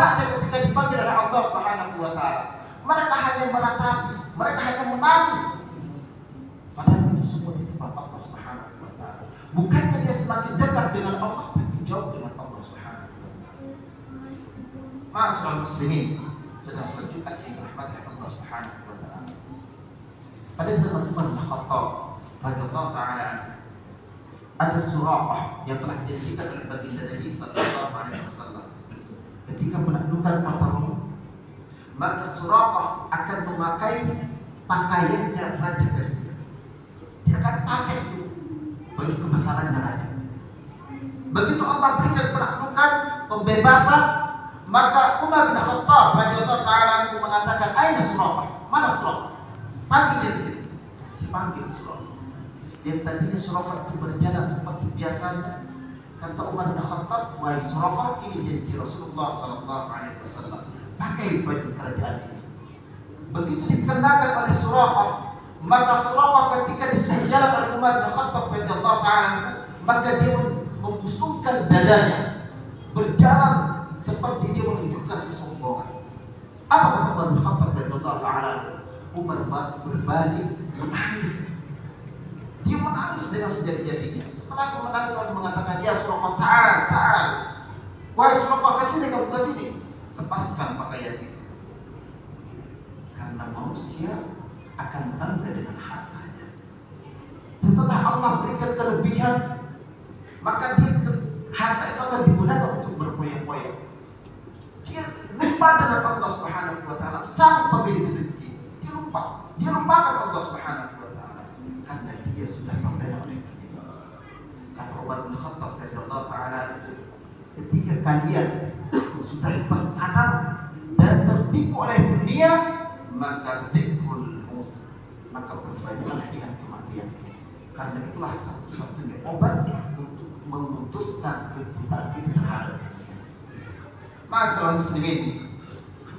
anaknya ketika dipanggil oleh Allah Subhanahu wa taala, mereka hanya meratapi, mereka hanya menangis. Padahal itu semua titipan Allah Subhanahu wa taala. Bukannya dia semakin dekat dengan Allah, tapi jauh dengan Allah Subhanahu wa taala. Ma'asyiral muslimin, sedang selanjutnya yang dirahmati Allah Subhanahu wa taala. Pada zaman Umar bin Khattab radhiyallahu taala ada Suraqah yang telah dijadikan oleh baginda Nabi sallallahu alaihi wasallam. Ketika menaklukkan kota Rom, maka Suraqah akan memakai pakaiannya Raja Persia. Dia akan pakai itu baju kebesarannya raja. Begitu Allah berikan penaklukan, pembebasan, maka Umar bin Khattab radhiyallahu taala mengatakan, "Aina Suraqah? Mana Suraqah? Panggil dia di sini." Dipanggil Suraqah. Yang tadinya Suraqah itu berjalan seperti biasanya. Kata Umar bin Khattab, "Wahai Suraqah, ini janji Rasulullah sallallahu alaihi wasallam. Pakai baju kerajaan ini." Begitu dikenakan oleh Suraqah, maka Suraqah ketika disuruh jalan oleh Umar bin Khattab radhiyallahu taala, maka dia membusungkan dadanya, berjalan seperti dia menunjukkan kesombongan. Apa kata Umar bin Khattab radhiyallahu taala? Umar berbalik menangis. Dia menangis dengan sejadi-jadinya. Setelah dia menangis lalu mengatakan, "Ya Suraqah, ta'al. Wahai Suraqah, kesini kamu, kesini. Lepaskan pakaian itu." Karena manusia akan bangga dengan hartanya. Setelah Allah berikan kelebihan, maka harta itu akan digunakan untuk berpoya-poya. Dia lupa dengan Allah Subhanahu wa taala, sang pemilik rezeki. Dia lupakan Allah Subhanahu wa taala karena dia sudah terbela oleh dunia. Kata Umar bin Khattab radhiyallahu taala, ketika kalian sudah tertanam dan tertipu oleh dunia, maka dzikrul maut, maka berbanyaklah ingat kematian. Karena itulah satu-satunya obat untuk memutuskan kecintaan kita terhadap dunia. Ma'asyiral muslimin,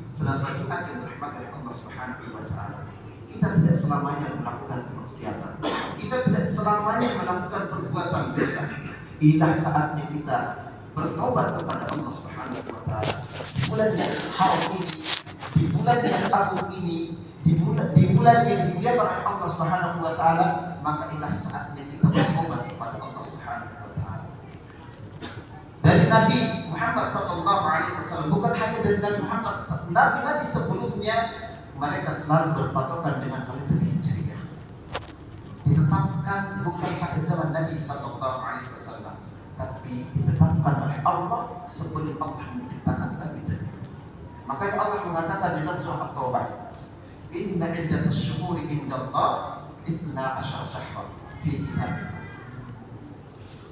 selanjutnya yang dirahmati oleh Allah Subhanahu wa taala. Kita tidak selamanya melakukan kemaksiatan. Kita tidak selamanya melakukan perbuatan dosa. Inilah saatnya kita bertobat kepada Allah Subhanahu wa taala. Bulan yang haram ini, di bulan yang agung ini, di bulan yang dimuliakan oleh Allah Subhanahu wa taala, maka inilah saatnya kita bertobat kepada Allah Subhanahu wa taala. Dari Nabi Muhammad sallallahu alaihi wasallam, bukan hanya dari Nabi Muhammad, nabi-nabi sebelumnya mereka selalu berpatokan dengan kalender Hijriah. Ditetapkan bukan pada zaman Nabi sallallahu alaihi wasallam, tapi ditetapkan oleh Allah sebelum Allah menciptakan Nabi dan Nabi. Makanya Allah mengatakan di dalam surah At-Taubah, "Inna iddatash syuhuri indallah 12 syahran fi kitabillah."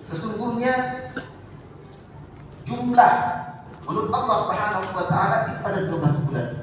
Sesungguhnya jumlah menurut Allah Subhanahu wa taala itu ada 12 bulan.